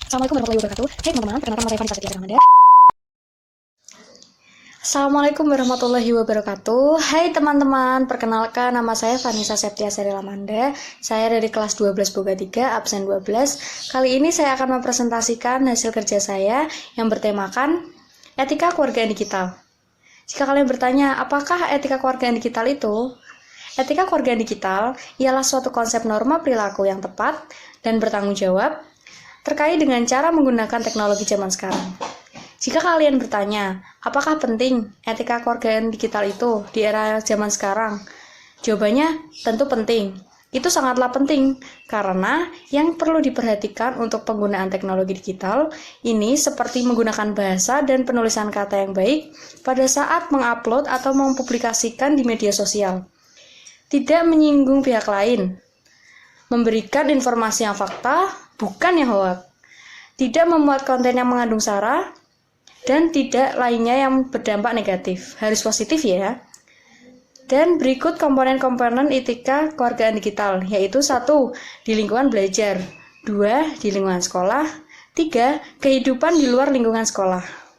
Assalamualaikum warahmatullahi wabarakatuh. Hai teman-teman, perkenalkan nama saya Vanessa Setia Ramanda. Assalamualaikum warahmatullahi wabarakatuh. Hai teman-teman, perkenalkan nama saya Vanessa Septia Seri Lamanda. Saya dari kelas 12 Boga 3, absen 12. Kali ini saya akan mempresentasikan hasil kerja saya yang bertemakan etika kewargaan digital. Jika kalian bertanya, apakah etika kewargaan digital itu? Etika kewargaan digital ialah suatu konsep norma perilaku yang tepat dan bertanggung jawab terkait dengan cara menggunakan teknologi zaman sekarang. Jika kalian bertanya, apakah penting etika kewargaan digital itu di era zaman sekarang? Jawabannya tentu penting. Itu sangatlah penting, karena yang perlu diperhatikan untuk penggunaan teknologi digital ini seperti menggunakan bahasa dan penulisan kata yang baik pada saat mengupload atau mempublikasikan di media sosial. Tidak menyinggung pihak lain, memberikan informasi yang fakta, bukan yang hoax, tidak memuat konten yang mengandung sara, dan tidak lainnya yang berdampak negatif. Harus positif ya. Dan berikut komponen-komponen etika kewargaan digital, yaitu 1. Di lingkungan belajar, 2. Di lingkungan sekolah, 3. Kehidupan di luar lingkungan sekolah.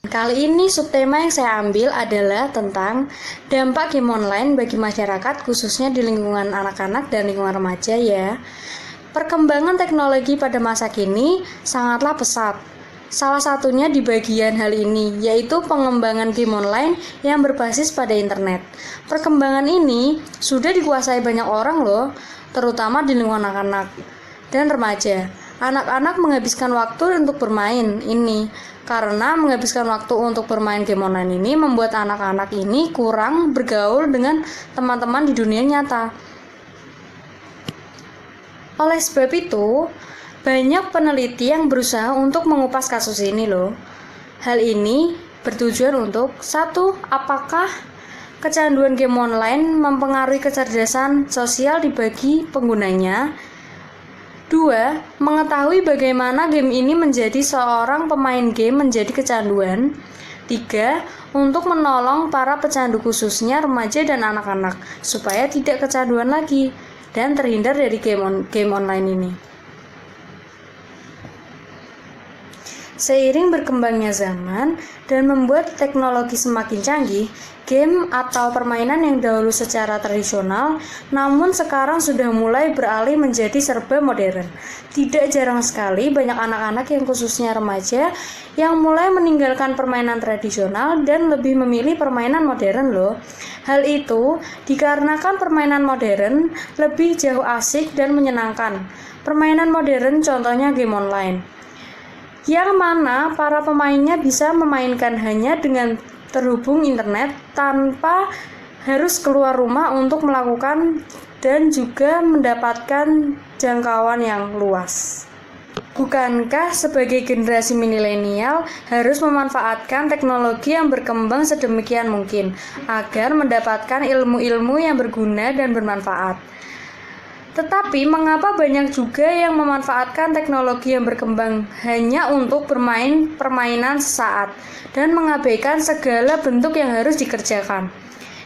Kali ini subtema yang saya ambil adalah tentang dampak game online bagi masyarakat, khususnya di lingkungan anak-anak dan lingkungan remaja ya. Perkembangan teknologi pada masa kini sangatlah pesat. Salah satunya di bagian hal ini, yaitu pengembangan game online yang berbasis pada internet. Perkembangan ini sudah dikuasai banyak orang loh, terutama di lingkungan anak-anak dan remaja. Anak-anak menghabiskan waktu untuk bermain ini, karena menghabiskan waktu untuk bermain game online ini membuat anak-anak ini kurang bergaul dengan teman-teman di dunia nyata. Oleh sebab itu, banyak peneliti yang berusaha untuk mengupas kasus ini loh. Hal ini bertujuan untuk 1. Apakah kecanduan game online mempengaruhi kecerdasan sosial dibagi penggunanya? 2. Mengetahui bagaimana game ini menjadi seorang pemain game menjadi kecanduan. 3. Untuk menolong para pecandu khususnya remaja dan anak-anak supaya tidak kecanduan lagi dan terhindar dari game online ini. Seiring berkembangnya zaman dan membuat teknologi semakin canggih, game atau permainan yang dahulu secara tradisional, namun sekarang sudah mulai beralih menjadi serba modern. Tidak jarang sekali banyak anak-anak yang khususnya remaja yang mulai meninggalkan permainan tradisional dan lebih memilih permainan modern loh. Hal itu dikarenakan permainan modern lebih jauh asik dan menyenangkan. Permainan modern contohnya game online, yang mana para pemainnya bisa memainkan hanya dengan terhubung internet tanpa harus keluar rumah untuk melakukan dan juga mendapatkan jangkauan yang luas. Bukankah sebagai generasi milenial harus memanfaatkan teknologi yang berkembang sedemikian mungkin agar mendapatkan ilmu-ilmu yang berguna dan bermanfaat? Tetapi mengapa banyak juga yang memanfaatkan teknologi yang berkembang hanya untuk bermain permainan sesaat dan mengabaikan segala bentuk yang harus dikerjakan?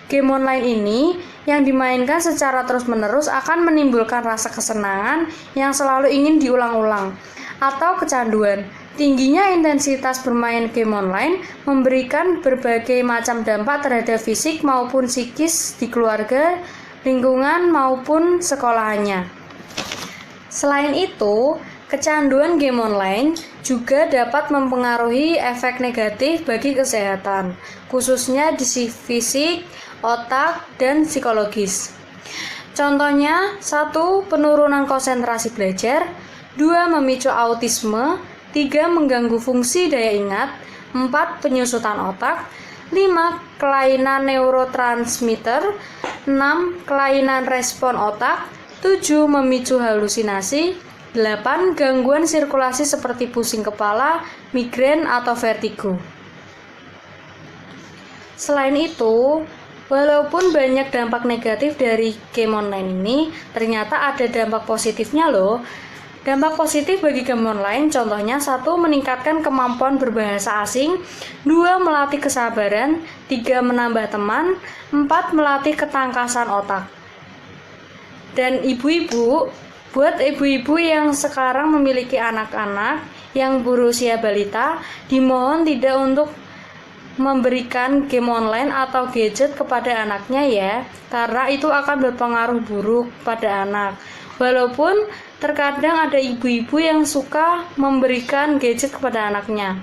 Game online ini yang dimainkan secara terus-menerus akan menimbulkan rasa kesenangan yang selalu ingin diulang-ulang atau kecanduan. Tingginya intensitas bermain game online memberikan berbagai macam dampak terhadap fisik maupun psikis di keluarga, lingkungan maupun sekolahannya. Selain itu, kecanduan game online juga dapat mempengaruhi efek negatif bagi kesehatan, khususnya di fisik, otak, dan psikologis. Contohnya, 1. Penurunan konsentrasi belajar, 2. Memicu autisme, 3. Mengganggu fungsi daya ingat, 4. Penyusutan otak, 5. Kelainan neurotransmitter, 6. Kelainan respon otak, 7. Memicu halusinasi, 8. Gangguan sirkulasi seperti pusing kepala, migrain, atau vertigo. Selain itu, walaupun banyak dampak negatif dari game online ini, ternyata ada dampak positifnya loh. Dampak positif bagi game online contohnya 1. Meningkatkan kemampuan berbahasa asing, 2. Melatih kesabaran, 3. Menambah teman, 4. Melatih ketangkasan otak. Dan ibu-ibu, Buat ibu-ibu yang sekarang memiliki anak-anak yang berusia balita, dimohon tidak untuk memberikan game online atau gadget kepada anaknya ya, karena itu akan berpengaruh buruk pada anak. Walaupun terkadang ada ibu-ibu yang suka memberikan gadget kepada anaknya.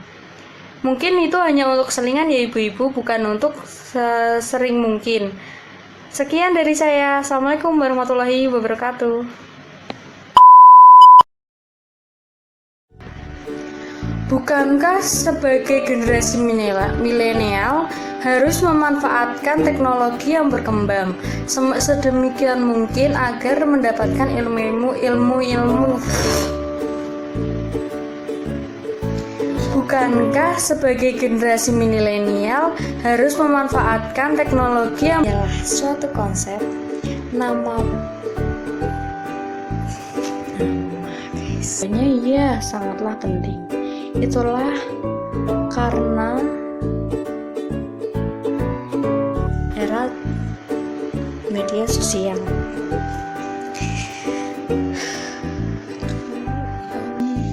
Mungkin itu hanya untuk selingan ya ibu-ibu, bukan untuk sering mungkin. Sekian dari saya. Assalamualaikum warahmatullahi wabarakatuh. Bukankah sebagai generasi milenial harus memanfaatkan teknologi yang berkembang sedemikian mungkin agar mendapatkan ilmu? Bukankah sebagai generasi milenial harus memanfaatkan teknologi yang Adalah suatu konsep nama iya sangatlah penting. Itulah karena era media sosial.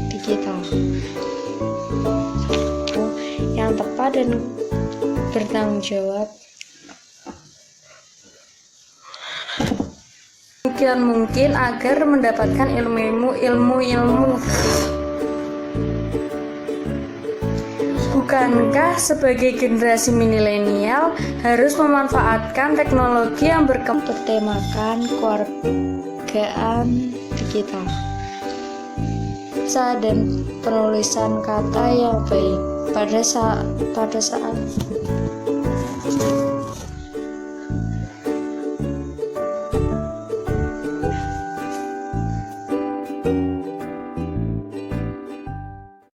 digital yang tepat dan bertanggung jawab. Demikian mungkin agar mendapatkan ilmu. Bukankah sebagai generasi milenial harus memanfaatkan teknologi yang Bertemakan keluargaan digital dan penulisan kata yang baik pada saat